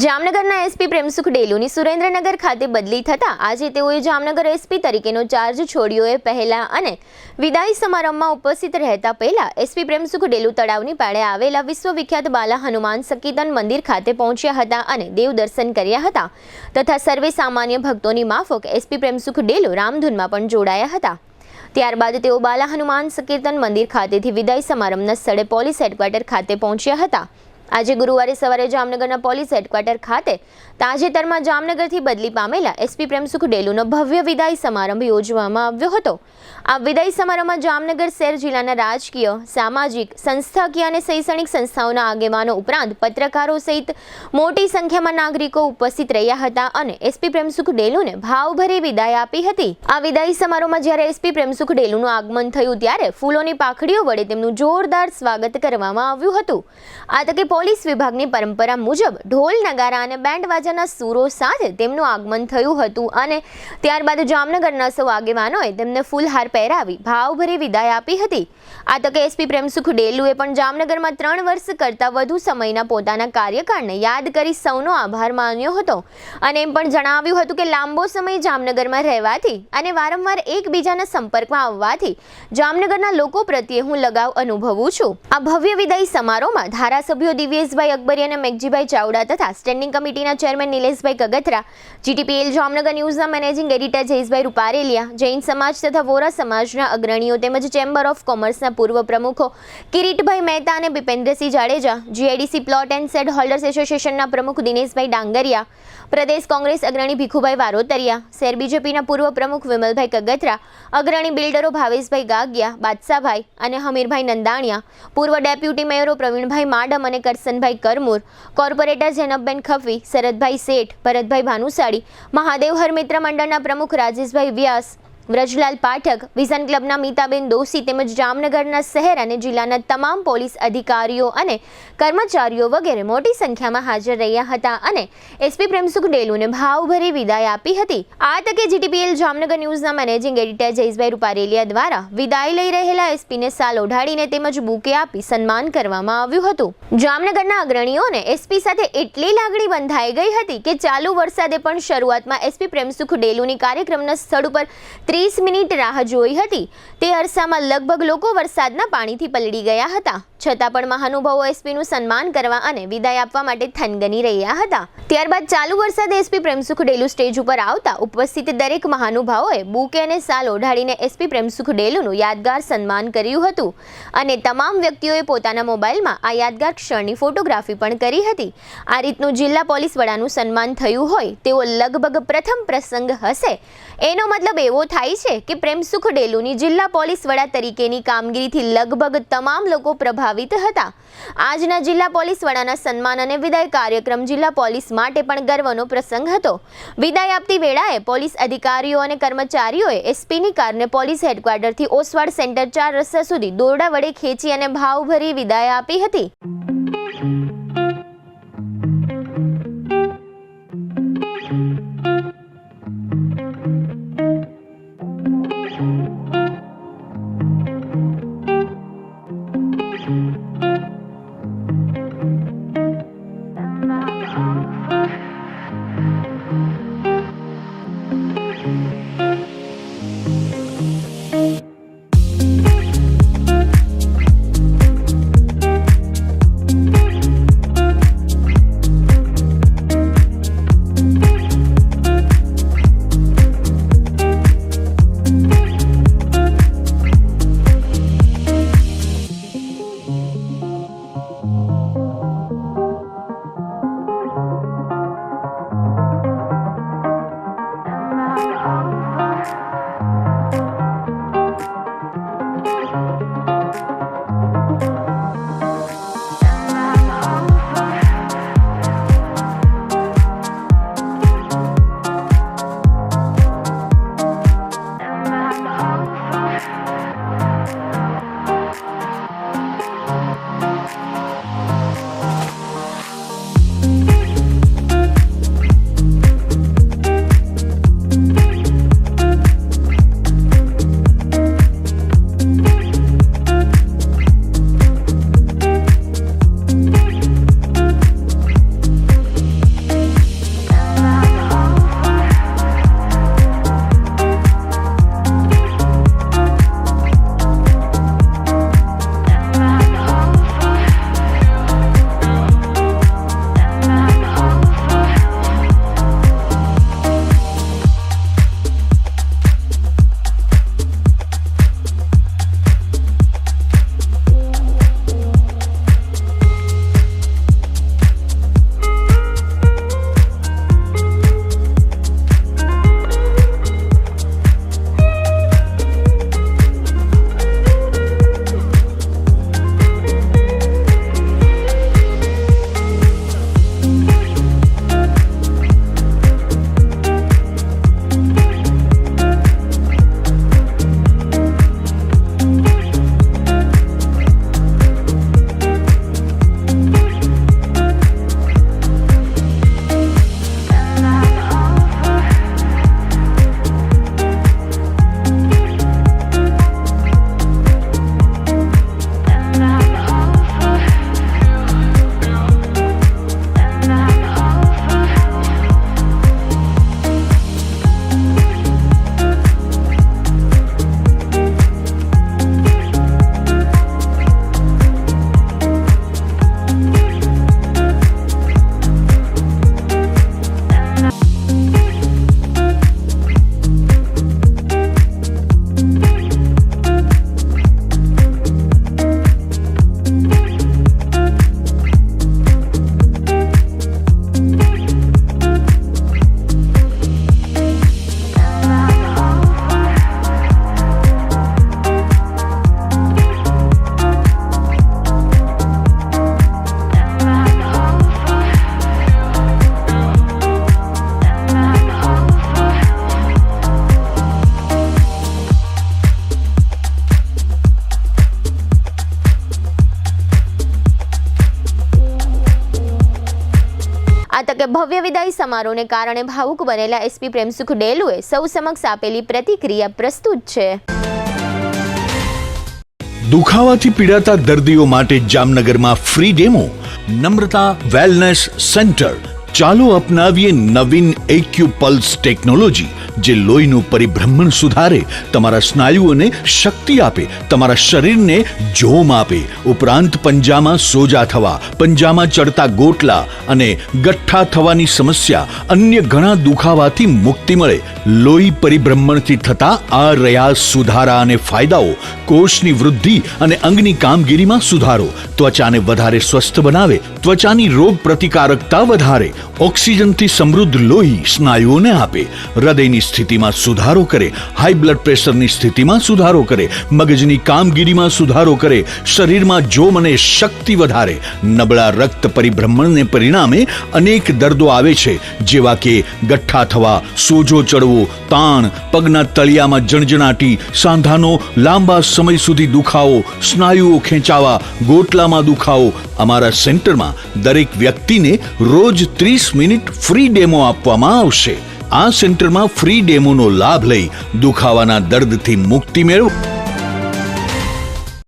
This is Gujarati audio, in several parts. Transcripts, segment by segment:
જામનગરના એસપી પ્રેમસુખ ડેલુની સુરેન્દ્રનગર ખાતે બદલી થતાં આજે તેઓએ જામનગર એસપી તરીકેનો ચાર્જ છોડ્યો. પહેલા અને વિદાય સમારંભમાં ઉપસ્થિત રહેતા પહેલા એસપી પ્રેમસુખ ડેલુ તળાવની પાળે આવેલા વિશ્વવિખ્યાત બાલા હનુમાન સંકીર્તન મંદિર ખાતે પહોંચ્યા હતા અને દેવ દર્શન કર્યા હતા તથા સર્વે સામાન્ય ભક્તોની માફક એસપી પ્રેમસુખ ડેલુ રામધૂનમાં પણ જોડાયા હતા. ત્યારબાદ તેઓ બાલા હનુમાન સંકીર્તન મંદિર ખાતેથી વિદાય સમારંભના સ્થળે પોલીસ હેડક્વાર્ટર ખાતે પહોંચ્યા હતા. આજે ગુરુવારે સવારે જામનગરના પોલીસ હેડક્વાર્ટર ખાતે તાજેતરમાં જામનગરથી બદલી પામેલા એસપી પ્રેમસુખ ડેલુનો ભવ્ય વિદાય સમારંભ યોજવામાં આવ્યો હતો. આ વિદાય સમારંભમાં જામનગર શહેર જિલ્લાના રાજકીય, સામાજિક, સંસ્થાકીય અને શૈક્ષણિક સંસ્થાઓના આગેવાનો ઉપરાંત પત્રકારો સહિત મોટી સંખ્યામાં નાગરિકો ઉપસ્થિત રહ્યા હતા અને એસપી પ્રેમસુખ ડેલુને ભાવભરી વિદાય આપી હતી. આ વિદાય સમારોહમાં જ્યારે એસપી પ્રેમસુખ ડેલુનું આગમન થયું ત્યારે ફૂલોની પાંખડીઓ વડે તેમનું જોરદાર સ્વાગત કરવામાં આવ્યું હતું. આ તકે પોલીસ વિભાગની પરંપરા મુજબ ઢોલ, નગારા અને બેન્ડ વાજાના સૂરો સાથે તેમનું આગમન થયું હતું અને ત્યારબાદ જામનગરના સૌ આગેવાનોએ તેમને ફૂલહાર પહેરાવી ભાવભરી વિદાય આપી હતી. આ તકે એસપી પ્રેમસુખ ડેલુએ પણ જામનગરમાં 3 વર્ષ કરતાં વધુ સમયના પોતાના કાર્યકાળને યાદ કરી સૌનો આભાર માન્યો હતો અને એમ પણ જણાવ્યું હતું કે લાંબો સમય જામનગરમાં રહેવાથી અને વારંવાર એકબીજાના સંપર્કમાં આવવાથી જામનગરના લોકો પ્રત્યે હું લગાવ અનુભવું છું. આ ભવ્ય વિદાય સમારોહમાં ધારાસભ્યો દિવ્યેશભાઈ અકબરી અને મેઘજીભાઈ ચાવડા તથા સ્ટેન્ડિંગ કમિટીના ચેરમેન નિલેશભાઈ કગથરા, જીટીપીએલ જામનગર ન્યૂઝના મેનેજિંગ એડિટર જયેશભાઈ રૂપારેલિયા, જૈન સમાજ તથા વોરા સમાજના અગ્રણીઓ તેમજ ચેમ્બર ઓફ કોમર્સના પૂર્વ પ્રમુખો કિરીટભાઈ મહેતા અને Bhupendrasinh Jadeja, GIDC plot and shade holders એસોસિએશનના પ્રમુખ દિનેશભાઈ ડાંગરિયા, પ્રદેશ કોંગ્રેસ અગ્રણી ભીખુભાઈ વારોતરિયા, શહેર બીજેપીના પૂર્વ પ્રમુખ વિમલભાઈ કગથરા, અગ્રણી બિલ્ડરો ભાવેશભાઈ ગાગિયા, બાદશાહભાઈ અને હમીરભાઈ નંદાણિયા, પૂર્વ ડેપ્યુટી મેયરો પ્રવીણભાઈ માડમ અને કરસનભાઈ કરમુર, કોર્પોરેટર જેનબબેન ખફવી, શરદભાઈ શેઠ, ભરતભાઈ ભાનુશાળી, મહાદેવ હર મિત્ર મંડળના પ્રમુખ રાજેશભાઈ વ્યાસ, વ્રજલાલ પાઠક, વિઝન ક્લબના મીતાબેન દોશી તેમજ જામનગરના શહેર અને જિલ્લાના તમામ પોલીસ અધિકારીઓ અને કર્મચારીઓ વગેરે મોટી સંખ્યામાં હાજર રહ્યા હતા અને એસપી પ્રેમસુખ ડેલુને ભાવભરી વિદાય આપી હતી. આ તકે જીટીપીએલ જામનગર ન્યૂઝના મેનેજિંગ એડિટર જયેશભાઈ રૂપારેલિયા દ્વારા વિદાય લઈ રહેલા એસપીને સાલ ઓઢાડીને તેમજ બુકે આપી સન્માન કરવામાં આવ્યું હતું. જામનગરના અગ્રણીઓને એસપી સાથે એટલી લાગણી બંધાઈ ગઈ હતી કે ચાલુ વરસાદે પણ શરૂઆતમાં એસપી પ્રેમસુખ ડેલુની કાર્યક્રમના સ્થળ ઉપર 30 મિનિટ રાહ જોઈ હતી. તે અરસામાં લગભગ લોકો વરસાદના પાણીથી પલળી ગયા હતા. છતાં પણ મહાનુભાવો એસપીનું સન્માન કરવા અને વિદાય આપવા માટે થનગની રહ્યા હતા. ત્યારબાદ ચાલુ વરસાદે એસપી પ્રેમસુખ ડેલુ સ્ટેજ ઉપર આવતા ઉપસ્થિત દરેક મહાનુભાવોએ બુકે અને સાલ ઓઢાડીને એસપી પ્રેમસુખ ડેલુનું યાદગાર સન્માન કર્યું હતું અને તમામ વ્યક્તિઓએ પોતાના મોબાઈલમાં આ યાદગાર ક્ષણની ફોટોગ્રાફી પણ કરી હતી. આ રીતનું જિલ્લા પોલીસ વડાનું સન્માન થયું હોય તેવો લગભગ પ્રથમ પ્રસંગ હશે. એનો મતલબ એવો થાય છે કે પ્રેમસુખ ડેલુની જિલ્લા પોલીસ વડા તરીકેની કામગીરીથી લગભગ તમામ લોકો પ્રભાવિત હતા. આજના જિલ્લા પોલીસ વડાના સન્માન અને વિદાય કાર્યક્રમ જિલ્લા પોલીસ માટે પણ ગર્વનો પ્રસંગ હતો. વિદાય આપતી વેળાએ પોલીસ અધિકારીઓ અને કર્મચારીઓએ એસપીની કારને પોલીસ હેડક્વાર્ટરથી ઓસવાડ સેન્ટર 4 રસ્તા સુધી દોરડા વડે ખેંચી અને ભાવભરી વિદાય આપી હતી. આ તકે ભવ્ય વિદાય સમારોહને કારણે ભાવુક બનેલા એસપી પ્રેમસુખ ડેલુએ સૌ સમક્ષ આપેલી પ્રતિક્રિયા પ્રસ્તુત છે. દુખાવાથી પીડાતા દર્દીઓ માટે જામનગરમાં ફ્રી ડેમો. નમ્રતા વેલનેસ સેન્ટર. ચાલો અપનાવીએ નવીન એક્યુપલ્સ ટેકનોલોજી, જે લોહીનું પરિભ્રમણ સુધારે, તમારા સ્નાયુઓને શક્તિ આપે, તમારા શરીરને જોમ આપે, ઉપરાંત પંજામાં સોજા થવા, પંજામાં ચડતા ગોટલા અને ગઠ્ઠા થવાની સમસ્યા, અન્ય ઘણા દુખાવાથી મુક્તિ મળે. લોહી પરિભ્રમણથી થતા આ રહ્યા સુધારા અને ફાયદાઓ. કોષની વૃદ્ધિ અને અંગની કામગીરીમાં સુધારો, ત્વચાને વધારે સ્વસ્થ બનાવે, ત્વચાની રોગ પ્રતિકારકતા વધારે, ઓક્સિજનથી સમૃદ્ધ લોહી સ્નાયુઓને આપે, હૃદયની સ્થિતિમાં સુધારો કરે, હાઈ બ્લડ પ્રેશરની સ્થિતિમાં સુધારો કરે, મગજની કામગીરીમાં સુધારો કરે, શરીરમાં જોમ અને શક્તિ વધારે. નબળા રક્ત પરિભ્રમણને પરિણામે અનેક દર્દો આવે છે, જેવા કે ગઠ્ઠા થવા, સોજો ચડવો, તાણ, પગના તળિયામાં જણજણાટી, સાંધાનો લાંબા સમય સુધી દુખાવો, સ્નાયુઓ ખેંચાવા, ગોટલામાં દુખાવો. અમારા સેન્ટરમાં દરેક વ્યક્તિને રોજ 30 મિનિટ ફ્રી ડેમો આપવામાં આવશે. આ સેન્ટરમાં ફ્રી ડેમોનો લાભ લઈ દુખાવાના દર્દથી મુક્તિ મેળવો.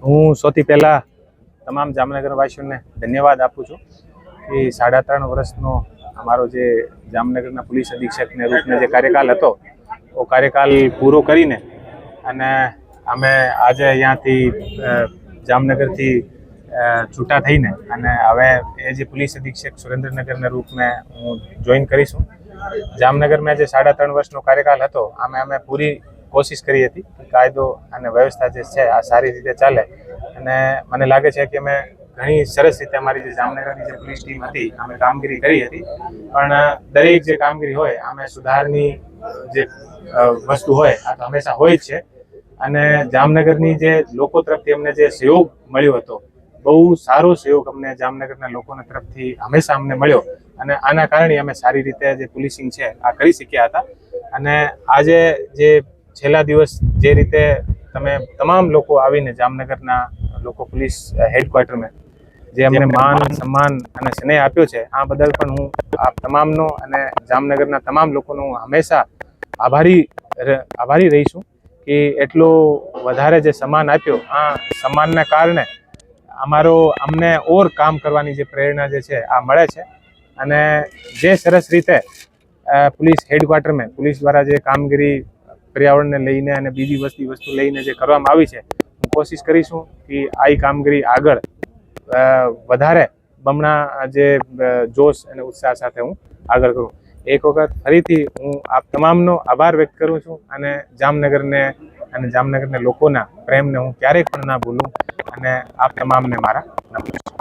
હું સૌથી પહેલા તમામ જામનગર વાસીઓને ધન્યવાદ આપું છું કે 3.5 વર્ષનો અમારો જે જામનગરના પોલીસ અધિક્ષકને રૂપને જે કાર્યકાલ હતો, એ કાર્યકાલ પૂરો કરીને અને અમે આજે અહીંયાથી જામનગરથી છૂટા થઈને અને હવે એ જે પોલીસ અધિક્ષક સુરેન્દ્રનગરના રૂપને હું જોઈન કરીશું. જામનગરમાં જે 3.5 વર્ષનો કાર્યકાલ હતો, અમે પૂરી કોશિશ કરી હતી કે કાયદો અને વ્યવસ્થા જે છે આ સારી રીતે ચાલે, અને મને લાગે છે કે અમે ઘણી સરસ રીતે અમારી જે જામનગરની જે પોલીસ ટીમ હતી અમે કામગીરી કરી હતી. પણ દરેક જે કામગીરી હોય અમે સુધારની જે વસ્તુ હોય આ તો હંમેશા હોય જ છે. અને જામનગરની જે લોકો તરફથી અમને જે સહયોગ મળ્યો હતો, બહુ સારો સહયોગ અમને જામનગરના લોકોના તરફથી હંમેશા અમને મળ્યો, અને આના કારણે અમે સારી રીતે જે પોલીસિંગ છે આ કરી શક્યા હતા. અને આજે જે છેલ્લા દિવસ જે રીતે તમે તમામ લોકો આવીને જામનગરના લોકો પોલીસ હેડક્વાર્ટરમાં જે અમને માન સન્માન અને સ્નેહ આપ્યો છે, આ બદલ પણ હું આપ તમામનો અને જામનગરના તમામ લોકોનો હું હંમેશા આભારી રહીશું કે એટલો વધારે જે સન્માન આપ્યો. આ સન્માનના કારણે અમને ઓર કામ કરવાની જે પ્રેરણા જે છે આ મળે છે. અને જે સરસ રીતે પોલીસ હેડક્વાર્ટરમાં પોલીસ દ્વારા જે કામગીરી પર્યાવરણને લઈને અને બીજી વસ્તુ લઈને જે કરવામાં આવી છે, હું કોશિશ કરીશું કે આ કામગીરી આગળ વધારે બમણા જે જોશ અને ઉત્સાહ સાથે હું આગળ કરું. એક વખત ફરીથી હું આપ તમામનો આભાર વ્યક્ત કરું છું, અને જામનગરના લોકોના પ્રેમને હું ક્યારેય પણ ના ભૂલું, અને આપ તમામને મારા નમસ્કાર.